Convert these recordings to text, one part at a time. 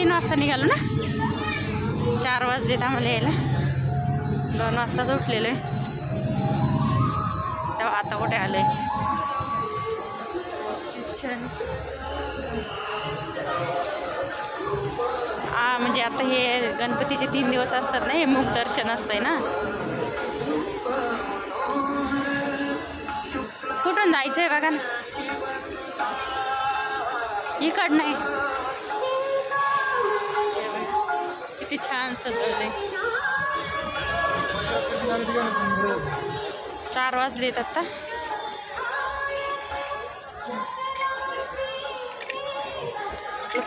3 वाजता निघालो ना, 4 वाजलेत आम्हाला यायला, 2 वाजताच उठलेलो आहे, तेव्हा आता कुठे आलो आहे. छान. म्हणजे आता हे गणपतीचे 3 दिवस असतात ना, हे मुख दर्शन असतंय ना. कुठून जायचं आहे बघा ना, इकडं नाही. किती छान सजवलंय. 4 वाजलेत आता.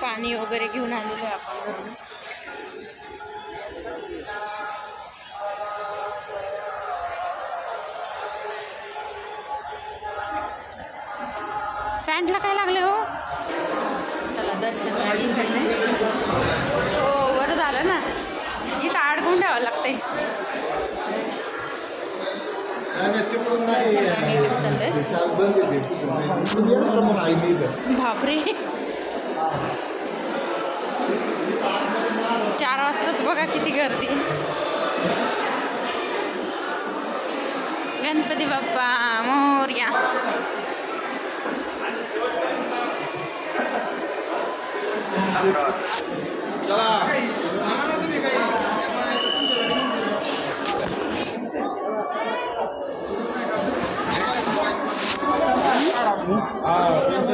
पाणी वगैरे घेऊन आलेलो आहे आपण घरून. पॅन्टला काय लागले हो. चला दर्शन इकडे. हो बरं झालं ना, इथं अडकून ठेवावं लागतंय. इकडे चाललंय. बापरे, 4 वाजताच बघा किती गर्दी. गणपती बाप्पा मोरया.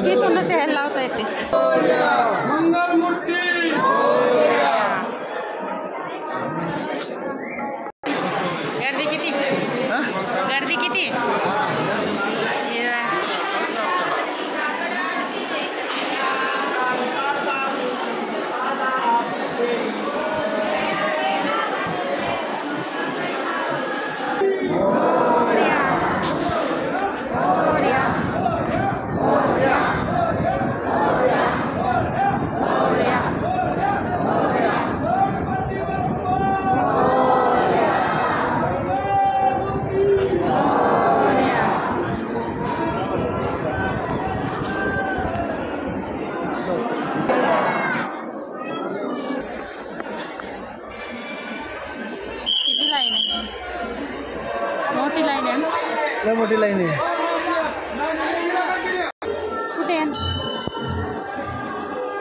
तिथून ते लावता येते. मंगलमूर्ती. गर्दी किती, गर्दी किती. मोठी लाईन आहे. कुठे आहे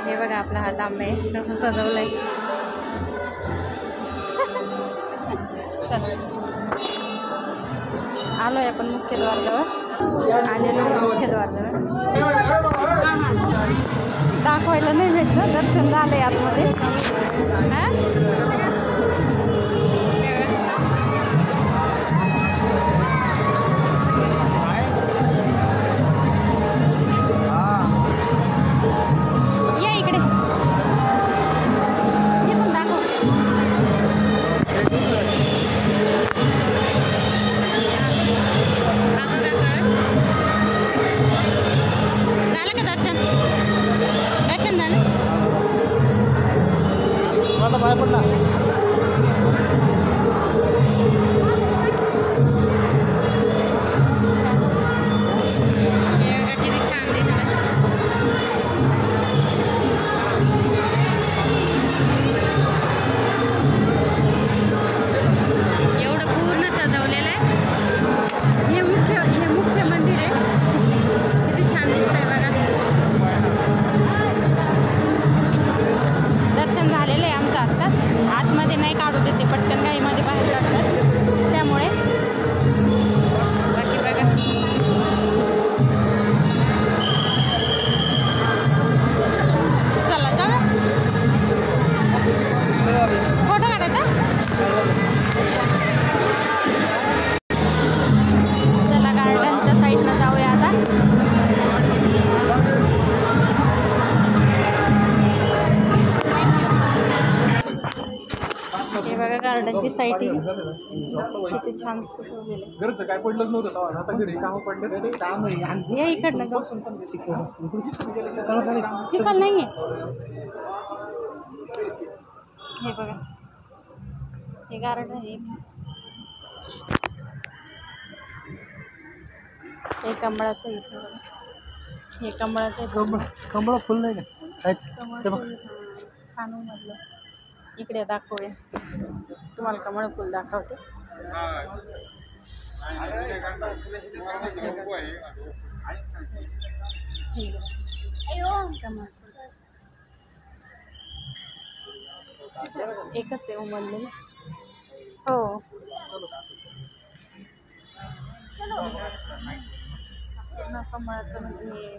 हे बघा, आपला हा तांबा आहे कसं सजवलंय. आलोय आपण मुख्यद्वाराजवळ. आलेलो मुख्यद्वाराजवळ. दाखवायला नाही भेटलं, दर्शन झालंय आतमध्ये. बाय पडला. किती छान दिसत. एवढं पूर्ण सजवलेलं आहे. हे मुख्य मंदिर आहे. किती छान दिसतंय बघा. दर्शन झालेलं आहे आमचं आत्ताच. आतमध्ये नाही काढू देते पटकन, घाईमध्ये बाहेर काढतात त्यामुळे. बाकी बघा चला जाऊ. फोटो काढायचा. चला गार्डनच्या साईडनं जाऊया आता. हे बघा गार्डनची साईड किती छान घरचं काय पडलंच नव्हतं आता घरी काम पडलं. काम या इकडनं जाऊ. चिखल नाहीये. हे बघा हे गार्डन आहे. हे कमळाचं इथं बघा. हे कमळाचं कमळ फुल नाही का. छान उमरलं. इकडे दाखवूया तुम्हाला कमळ फुल दाखवते. एकच आहे उमरलेलं. हो कमळाचं म्हणजे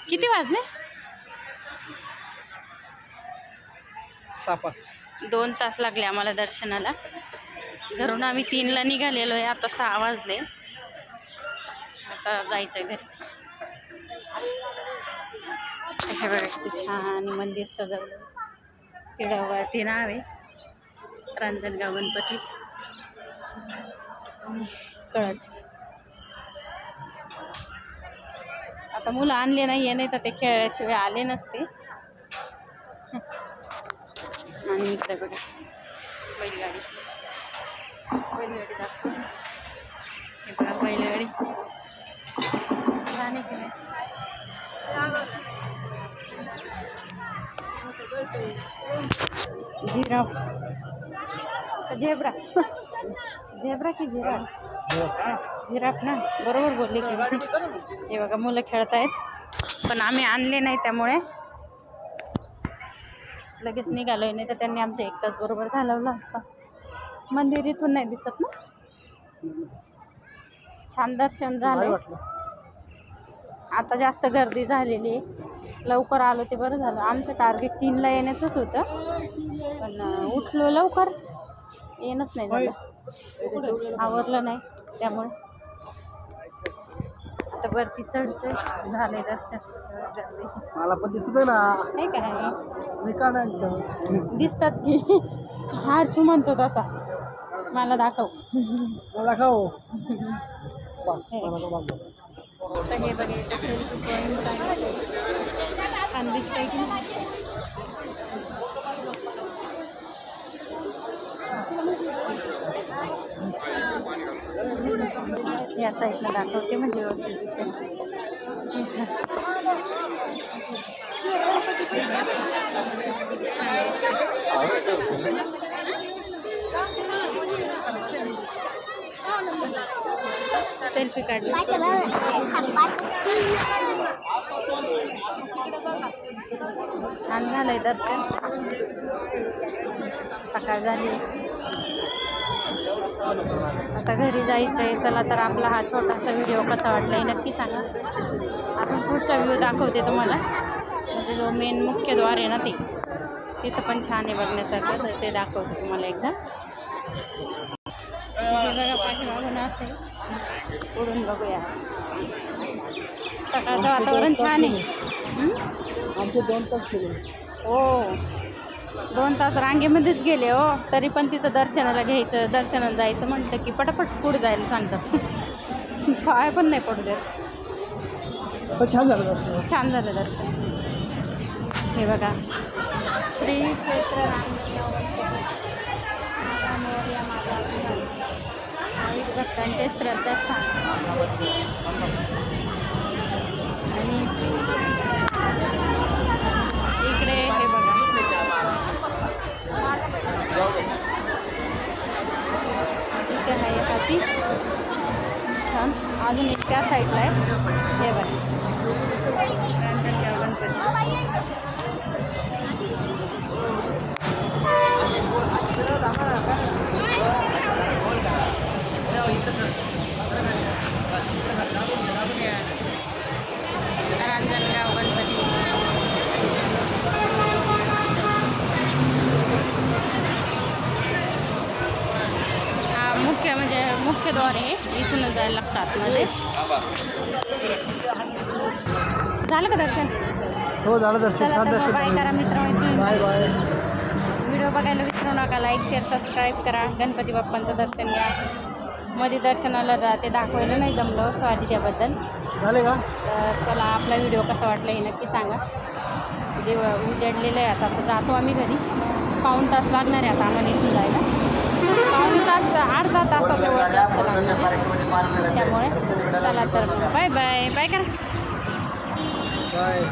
किती वाजले? 2 तास लागले आम्हाला दर्शनाला. घरून आम्ही 3ला निघालेलो आहे. आता 6 वाजले. आता जायचं घरी. हे बघा किती छान मंदिर सजवलं. किड्यावरती नाव आहे रांजणगाव गणपती. कळस. आता मुलं आणले नाही तर ते खेळल्याशिवाय आले नसते. आणि इकडे बघा बैलगाडी दाखव. हे बघा बैलगाडी छान आहे की नाही. जिराफ झेब्रा की जिराफ ना, बरोबर बोलले की. हे बघा मुलं खेळत आहेत पण आम्ही आणले नाही त्यामुळे लगेच निघालोय. नाही तर त्यांनी आमच्या 1 तास बरोबर घालवला असता. मंदिर इथून नाही दिसत ना. छान दर्शन झालं. आता जास्त गर्दी झालेली आहे. लवकर आलो ते बरं झालं. आमचं टार्गेट 3ला येण्याचंच होतं पण उठलो लवकर येणंच नाही झालं. आवरलं नाही त्यामुळे आता वरती चढतोय. झालंय दर्शन. गर्दी मला पण दिसत ना. नाही काय मी का नाही दिसतात की. हारचू म्हणतो तसा. मला दाखव. दाखव. तर हे बघायचं सेल्फी पॉईंट आहे. छान दिसतंय की या साईडला दाखवते म्हणजे व्यवस्थित दिसेल. सेल्फी काढली. छान झालंय दर्शन. सकाळ झाली. आता घरी जायचं आहे. चला तर आपला हा छोटासा व्हिडिओ कसा वाटला हे नक्की सांगा. आपण पुढचा व्ह्यू दाखवते तुम्हाला. म्हणजे जो मेन मुख्य द्वार आहे ना तिथं पण छान आहे बघण्यासारखं. तर ते दाखवते तुम्हाला एकदा. हे बघा पाठीमागून असेल. पुढून बघूया. सकाळचं वातावरण छान आहे. आमचे 2 तास गेले. हो 2 तास रांगेमध्येच गेले हो. तरी पण तिथं दर्शनाला घ्यायचं, दर्शनाला जायचं म्हटलं की पटापट पुढे जायला सांगतात. पाय पण नाही पडू देत. पण छान झालं दर्शन. छान झालं दर्शन. हे बघा श्री क्षेत्र भक्तांचे श्रद्धास्थान. आणि इकडे हे बघा इथे आहे हाती. छान. अजून एक त्या साईडला आहे. हे बघा रांजणगाव गणपती. रांजणगाव गणपती. हा मुख्य द्वार आहे. इथूनच जायला लागतं आतमध्ये. झालं का दर्शन? हो झालं दर्शन. छान दर्शन. बाय करा मित्रांनो. Bye bye. व्हिडिओ बघायला विसरू नका. लाईक शेअर सबस्क्राईब करा. गणपती बाप्पांचं दर्शन घ्या. मध्ये दर्शनाला ते दाखवायला नाही जमलं सॉरी त्याबद्दल. झाले का? तर चला आपला व्हिडिओ कसा वाटला हे नक्की सांगा. देव उजडलेलं आहे. आता जातो आम्ही घरी. पाऊण तास लागणार आहे आता आम्हाला इथून जायला. पाऊण तास अर्धा तासाच्या वर जास्त लागणार. चला तर बाय बाय बाय करा बाय